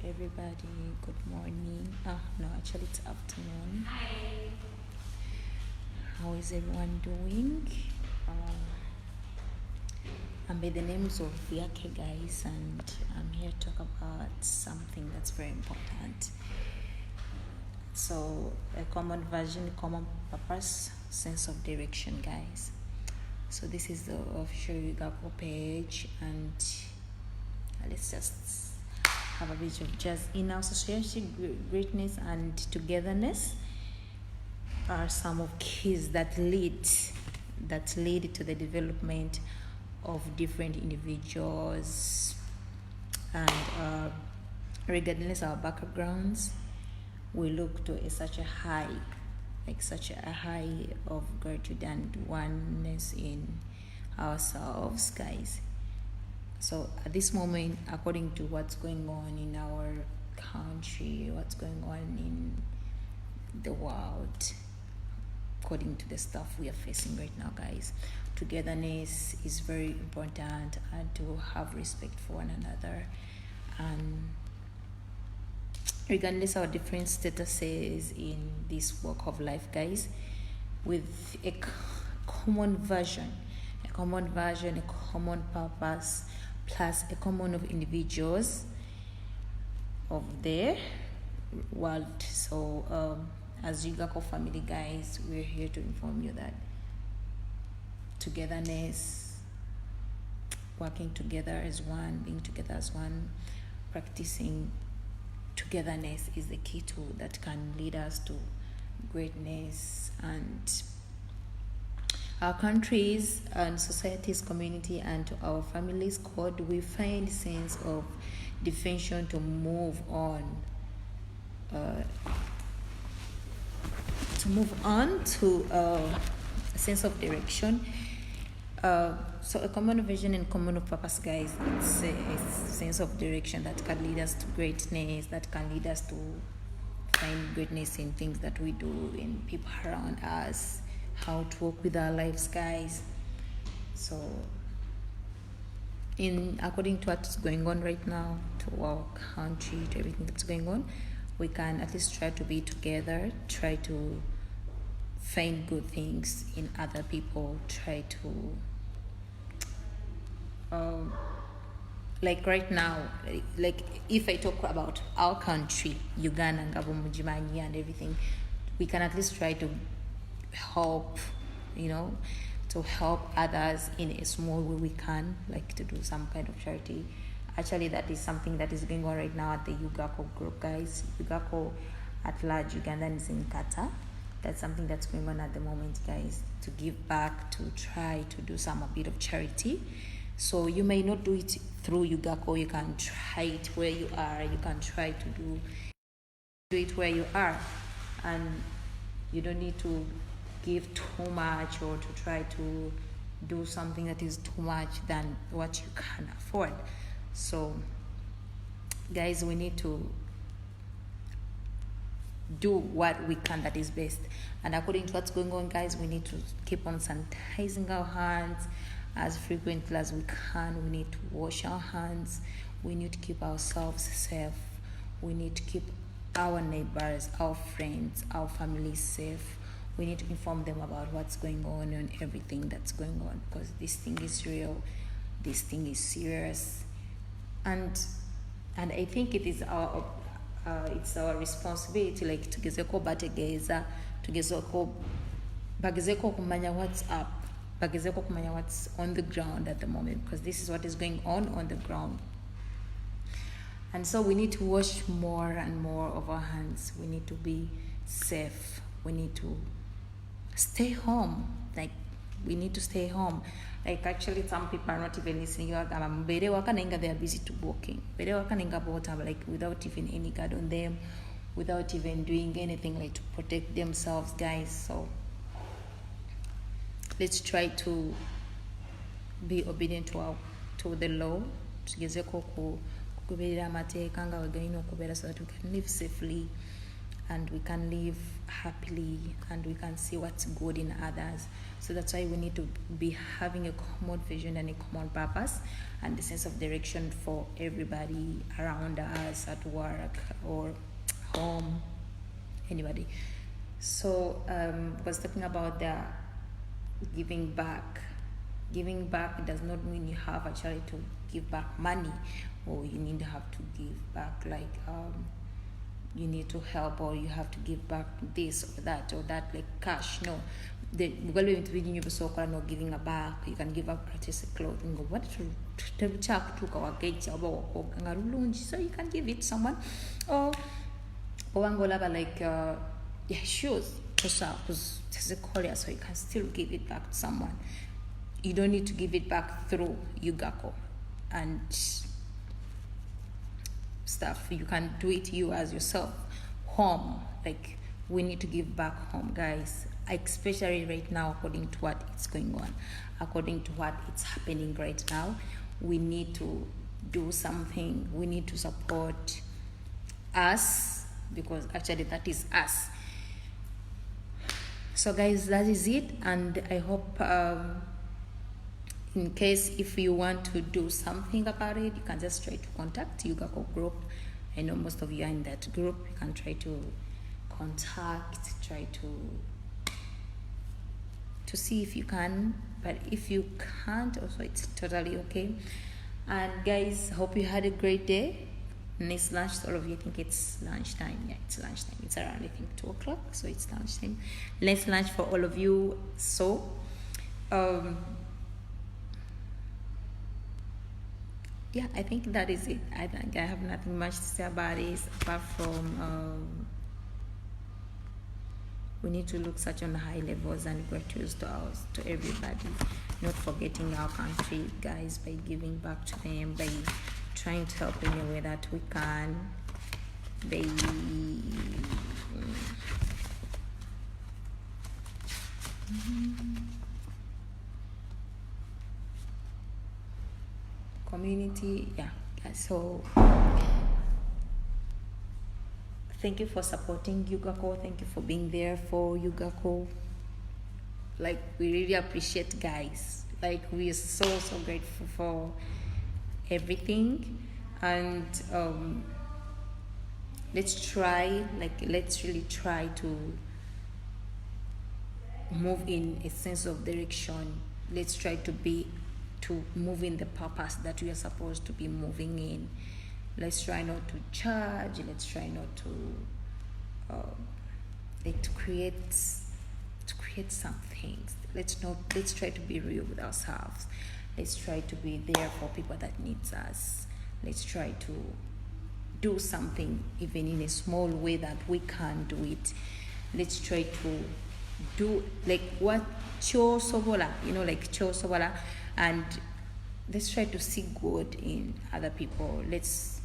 everybody. Good morning. No, actually it's afternoon. Hi. How is everyone doing? I'm by the names of UGACOQ, guys, and I'm here to talk about something that's very important. So, a common vision, common purpose, sense of direction, guys. So this is the official UGACOQ page, and let's just have a bit of jazz. In our society, greatness and togetherness are some of keys that lead to the development of different individuals, and regardless of our backgrounds, we look to such a high of gratitude and oneness in ourselves, guys. So at this moment, according to what's going on in our country, what's going on in the world, according to the stuff we are facing right now, guys, togetherness is very important, and to have respect for one another, and regardless of our different statuses in this walk of life, guys, with a common vision, a common purpose, plus a common of individuals of the world. So as UGACOQ family, guys, we're here to inform you that togetherness, working together as one, being together as one, practicing togetherness is the key tool that can lead us to greatness, and our countries and societies, community, and to our families code, we find sense of definition to move on, to a sense of direction. So a common vision and common purpose, guys, it's a sense of direction that can lead us to greatness, that can lead us to find greatness in things that we do, in people around us, how to work with our lives, guys. So according to what's going on right now, to our country, to everything that's going on, we can at least try to be together, try to find good things in other people, try to like right now, like if I talk about our country, Uganda, and everything, we can at least try to help, to help others in a small way we can, like to do some kind of charity. Actually, that is something that is going on right now at the UGACOQ group, guys. UGACOQ at large, Ugandan is in Qatar. That's something that's going on at the moment, guys, to give back, to try to do a bit of charity. So you may not do it through UGACOQ. You can try it where you are. You can try to do it where you are, and you don't need to give too much or to try to do something that is too much than what you can afford. So guys, we need to do what we can that is best, and according to what's going on, guys, we need to keep on sanitizing our hands as frequently as we can. We need to wash our hands. We need to keep ourselves safe. We need to keep our neighbors, our friends, our families safe. We need to inform them about what's going on and everything that's going on, because this thing is real, this thing is serious, and I think it is our responsibility, like tugezeko bategeeza, tugezeko bagezeko kumanya what's up, bagezeko kumanya what's on the ground at the moment, because this is what is going on the ground. And so we need to wash more and more of our hands. We need to be safe. We need to stay home. Like, we need to stay home. Like, actually, some people are not even listening. They are busy to walking. Like, without even any guard on them, without even doing anything like to protect themselves, guys. So let's try to be obedient to the law, so that we can live safely and we can live happily, and we can see what's good in others. So that's why we need to be having a common vision and a common purpose and a sense of direction for everybody around us, at work or home, anybody. So was talking about the giving back. Giving back does not mean you have actually to give back money, or you need to have to give back like you need to help, or you have to give back this or that like cash. No, the no giving a back. You can give up artistic clothing or what so you can give it to someone, or like shoes because it's a collar, so you can still give it back to someone. You don't need to give it back through UGACOQ and stuff. You can do it you as yourself. Home, like we need to give back home, guys, especially right now, according to what is going on, according to what is happening right now. We need to do something. We need to support us, because actually that is us. So guys, that is it, and I hope in case if you want to do something about it, you can just try to contact UGACOQ group. I know most of you are in that group. You can try to contact, try to see if you can, but if you can't, also it's totally okay. And guys, hope you had a great day. Nice lunch. All of you think it's lunchtime. Yeah, it's lunchtime. It's around, I think, 2 o'clock, so it's lunchtime. Nice lunch for all of you. So yeah, I think that is it. I think I have nothing much to say about it, apart from we need to look such on high levels and gratitude to everybody, not forgetting our country, guys, by giving back to them, by trying to help in a way that we can, by community. Yeah, so thank you for supporting UGACOQ. Thank you for being there for UGACOQ. Like, we really appreciate, guys. Like, we are so grateful for everything. And let's really try to move in a sense of direction. Let's try to move in the purpose that we are supposed to be moving in. Let's try not to charge. Let's try not to create some things. Let's try to be real with ourselves. Let's try to be there for people that needs us. Let's try to do something, even in a small way that we can do it. Let's try to do like what Cho Sobola, like Cho Sobola, and let's try to see good in other people. Let's,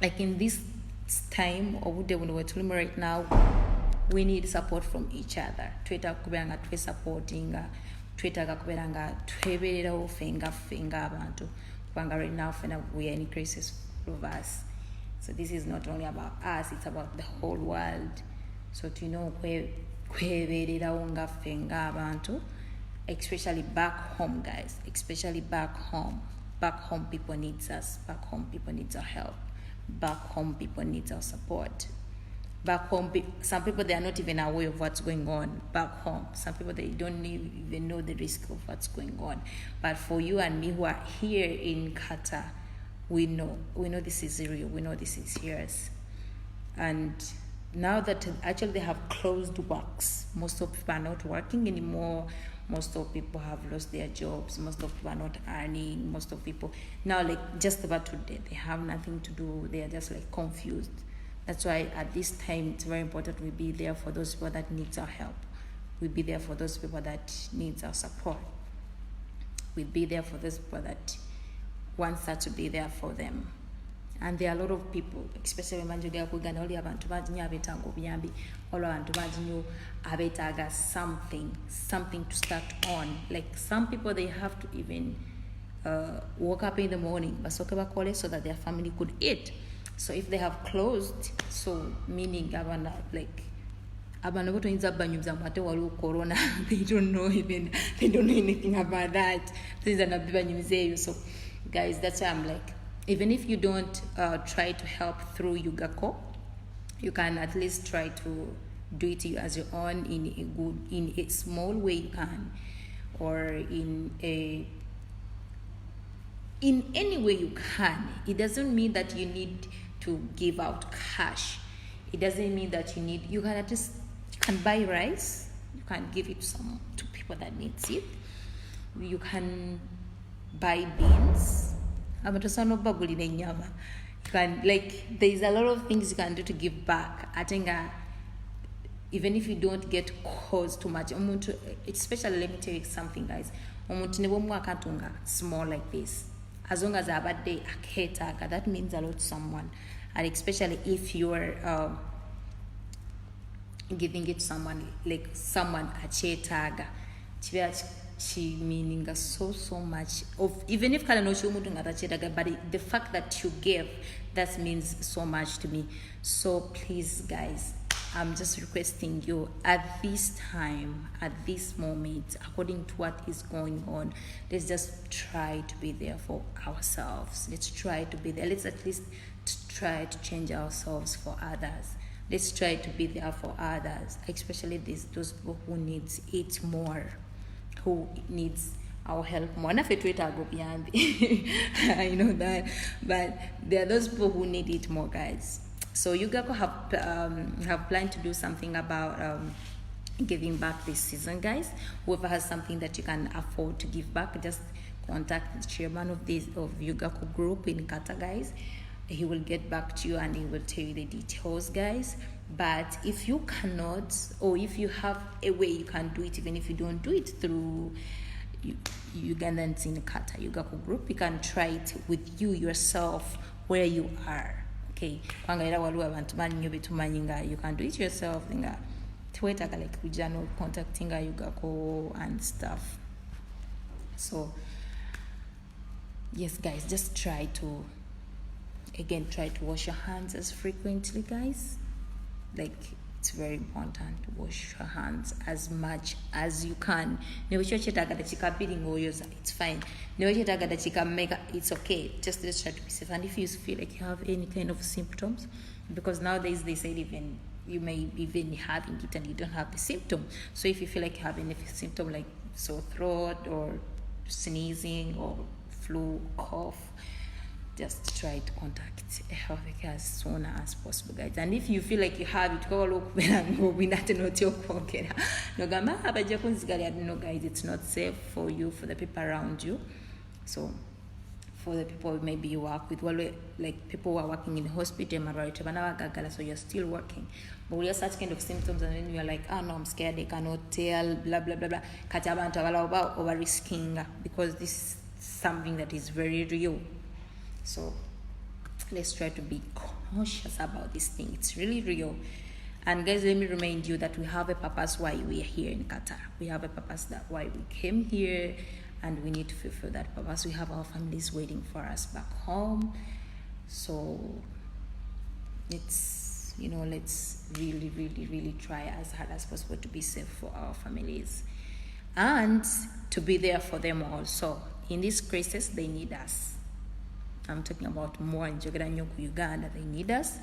like in this time of the when we're right now, we need support from each other. Twitter kuberanga twe supporting, Twitter kuberanga twebereraho fenga abantu. Kubanga right now we are in crisis of us. So this is not only about us, it's about the whole world. So to know kwebereraho nga fenga abantu, especially back home, guys, especially back home. Back home people needs us. Back home people needs our help. Back home people needs our support. Back home, some people, they are not even aware of what's going on back home. Some people, they don't even know the risk of what's going on. But for you and me who are here in Qatar, we know this is real. We know this is serious. And now that actually they have closed works, most of people are not working anymore. Most of people have lost their jobs. Most of people are not earning. Most of people now, like just about today, they have nothing to do. They are just like confused. That's why at this time it's very important we be there for those people that needs our help. We be there for those people that needs our support. We be there for those people that wants us to be there for them. And there are a lot of people, especially when Uganda, all abantu bazinyo abetango buyambi, all abantu bazinyo abetaga something to start on. Like some people, they have to even wake up in the morning, basoke bakole, so that their family could eat. So if they have closed, so meaning abana like abantu botoyinza banyuza mwate waliwo corona, they don't know anything about that. So guys, that's why I'm like, even if you don't try to help through UGACOQ, you can at least try to do it as your own in a small way you can, or in any way you can. It doesn't mean that you need to give out cash. It doesn't mean that you can at least, you can buy rice, you can give it to people that needs it. You can buy beans. You can, like, there's a lot of things you can do to give back. I think even if you don't get caused too much, especially, let me tell you something, guys. Small like this, as long as I have a day that means a lot to someone. And especially if you're giving it to someone, like someone achetaga, meaning so much of, even if but the fact that you gave, that means so much to me. So please, guys, I'm just requesting you at this time, at this moment, according to what is going on, let's just try to be there for ourselves. Let's try to be there. Let's at least try to change ourselves for others. Let's try to be there for others, especially those people who needs it more, who needs our help more. I know that, but there are those people who need it more, guys. So UGACOQ have planned to do something about giving back this season, guys. Whoever has something that you can afford to give back, just contact the chairman of UGACOQ group in Qatar, guys. He will get back to you and he will tell you the details, guys. But if you cannot, or if you have a way you can do it, even if you don't do it through Ugandans in Qatar UGACOQ group, you can try it with you yourself where you are. Okay, you can do it yourself. Like contacting UGACOQ and stuff. So yes, guys, just try to wash your hands as frequently, guys. Like, it's very important to wash your hands as much as you can. It's fine. It's okay. Just let's try to be safe. And if you feel like you have any kind of symptoms, because nowadays they said even you may even having it and you don't have the symptom. So if you feel like you have any symptom like sore throat or sneezing or flu, cough, just try to contact a health care as soon as possible, guys. And if you feel like you have it, no, guys, it's not safe for you, for the people around you. So for the people maybe you work with, well, like people who are working in the hospital, so you're still working, but we have such kind of symptoms, and then you're like, oh no, I'm scared, they cannot tell, blah blah blah blah, over risking, because this is something that is very real. So let's try to be cautious about this thing. It's really real. And guys, let me remind you that we have a purpose why we are here in Qatar. We have a purpose that why we came here, and we need to fulfill that purpose. We have our families waiting for us back home. So let's really try as hard as possible to be safe for our families and to be there for them also. In this crisis, they need us. I'm talking about more in Uganda. They need us.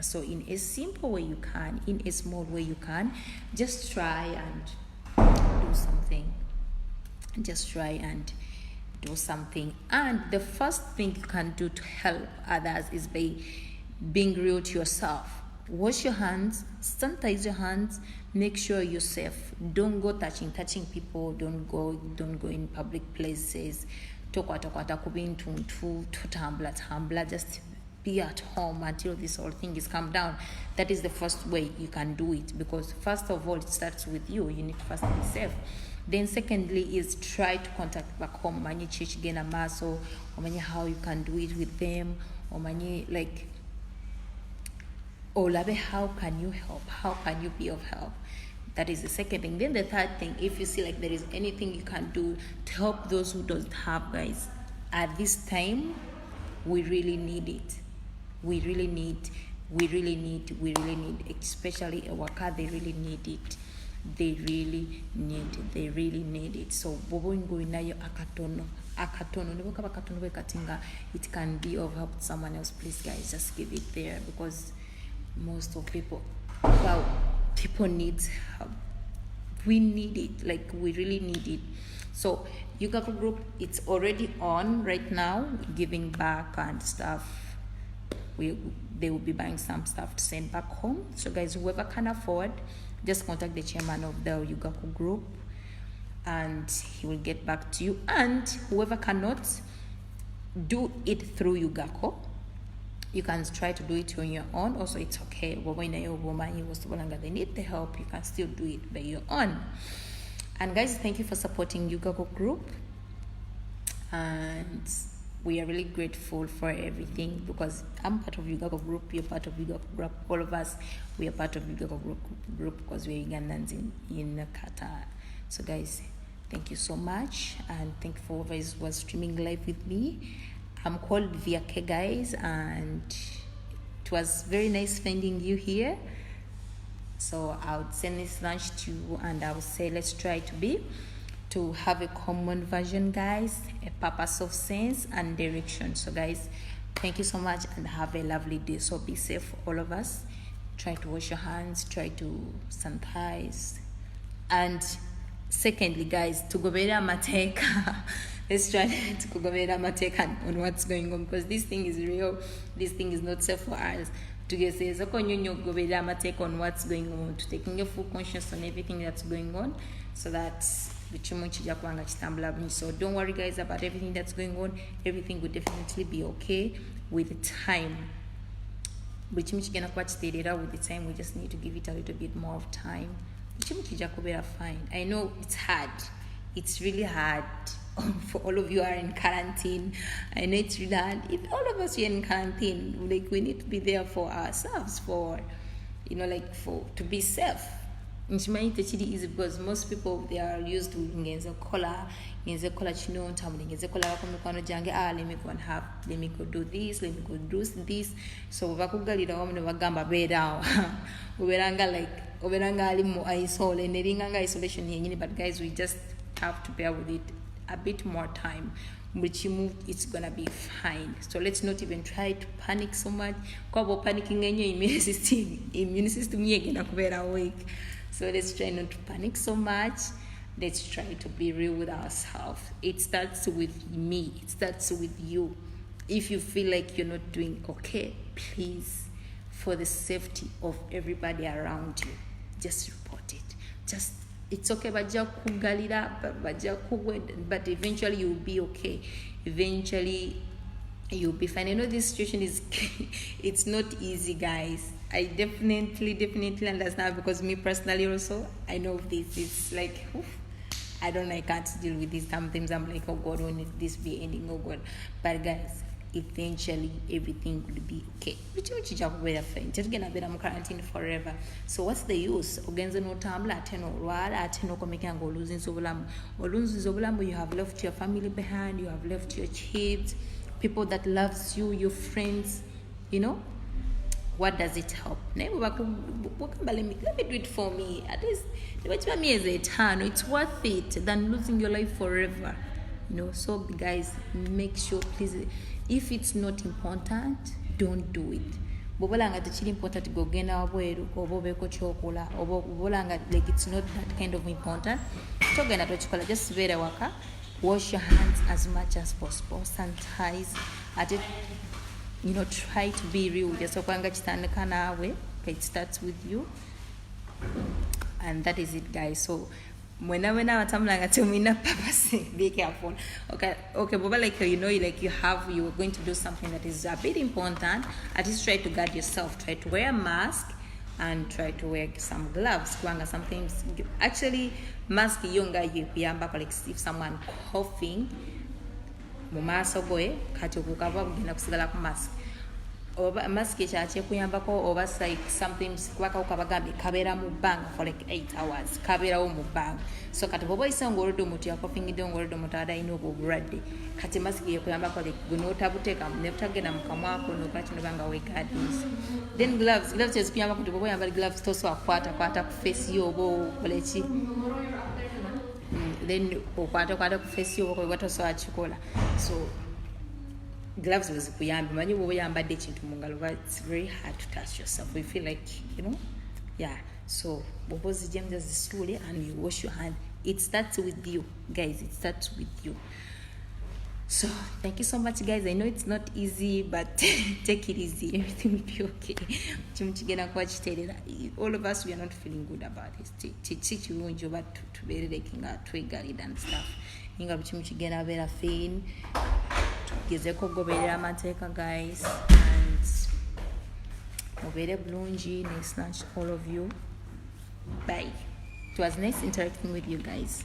So in a simple way you can, in a small way you can, just try and do something. And the first thing you can do to help others is by being real to yourself. Wash your hands, sanitize your hands, make sure you're safe. Don't go touching people, don't go in public places. Just be at home until this whole thing is calmed down. That is the first way you can do it, because first of all it starts with you. You need to first be safe. Then secondly is try to contact back home. Many church gain a muscle, or many how you can do it with them, or many like how can you help? How can you be of help? That is the second thing. Then the third thing, if you see like there is anything you can do to help those who don't have, guys, at this time, we really need it. We really need, especially a worker, they really need it. They really need it. So bobo ngo inayo akatono nebo kaba katono be katinga, it can be of help to someone else. Please guys, just give it there, because most of people need help. We need it, like we really need it. So UGACOQ group, it's already on right now, giving back and stuff. They will be buying some stuff to send back home. So guys, whoever can afford, just contact the chairman of the UGACOQ group and he will get back to you. And whoever cannot do it through UGACOQ, you can try to do it on your own. Also, it's okay. They need the help. You can still do it by your own. And guys, thank you for supporting UGACOQ group. And we are really grateful for everything, because I'm part of UGACOQ group, you're part of UGACOQ group, all of us, we are part of UGACOQ group because we're Ugandans in Qatar. So guys, thank you so much, and thank you for whoever was streaming live with me. I'm called Viake, guys, and it was very nice finding you here. So I would send this lunch to you, and I would say let's try to have a common version, guys, a purpose of sense and direction. So guys, thank you so much and have a lovely day. So be safe, all of us. Try to wash your hands, try to sanitize. And secondly, guys, to go better mateka. Let's try to go better mateka on what's going on, because this thing is real. This thing is not safe for us. To get say go better mateka on what's going on, to taking a full conscience on everything that's going on, so that so don't worry guys about everything that's going on. Everything will definitely be okay with time. With the time, we just need to give it a little bit more of time. Fine. I know it's hard. It's really hard for all of you who are in quarantine. I know it's really hard. If all of us are in quarantine, like we need to be there for ourselves, for to be safe. It's easy because most people, they are used to ngenze kola chino ntamuli ngenze kola bakomekano jange let me go and have, let me go do this, let me go do this. So bakugalira wamne bagamba bedawo oberanga ali mu isolation yenyini. But guys, we just have to bear with it a bit more time. Which you move, it's gonna be fine. So let's not even try to panic so much. Kwa panicking immune system yegena kubera weak. So let's try not to panic so much. Let's try to be real with ourselves. It starts with me. It starts with you. If you feel like you're not doing okay, please, for the safety of everybody around you, just report it. It's okay, but eventually you'll be okay. Eventually you'll be fine. I know this situation is it's not easy, guys. I definitely understand, because me personally also, I know this. It's like, I don't know, I can't deal with this. Sometimes I'm like, oh God, when will this be ending? Oh God. But guys, eventually everything will be okay. I'm quarantined forever. So what's the use? You have left your family behind, you have left your kids, people that loves you, your friends, what does it help? Let me do it for me. At least it's worth it than losing your life forever. So guys, make sure, please, if it's not important, don't do it. Bobolanga it's important to go like it's not that kind of important. Just wash your hands as much as possible, sanitize at it. Try to be real. It starts with you, and that is it, guys. So whenever be careful. Okay, but like you're going to do something that is a bit important. At least try to guard yourself. Try to wear a mask and try to wear some gloves. Sometimes actually mask younger you like if someone coughing. Mask oba mask kyekuyambako oba like sometimes kuba kawuka bagambye kabeera mu bbanga for like 8 hours kabeerawo mu bbanga so kati bwoba oyisa ng'oludde omuntu yakofingidde ng'oludde omuntu adalina obwo obulwadde kati mask yekuyambako like gwe n'otabuteekamu ne butagenda mu kamwako nokola kino banga wegadinsi then gloves kyezikuyambako nti bwoba oyambala gloves tosobola kukwata ku face yo oba okoleki then okwata ku face yo oba tosobola kikola so gloves wezikuyambe manyi bwoba oyambadde ekintu mu ngalo it's very hard to touch yourself we feel like yeah so bwoba ozijjamu zisuule and you wash your hand it starts with you guys it starts with you so thank you so much guys I know it's not easy but take it easy everything will be okay kimukigenda kuba kiterera all of us we are not feeling good about it kirungi oba tubeere like nga twegalida and stuff nga kimukigenda beera fine gezeko goberera amateeka guys and mubeere bulungi next lunch all of you bye it was nice interacting with you guys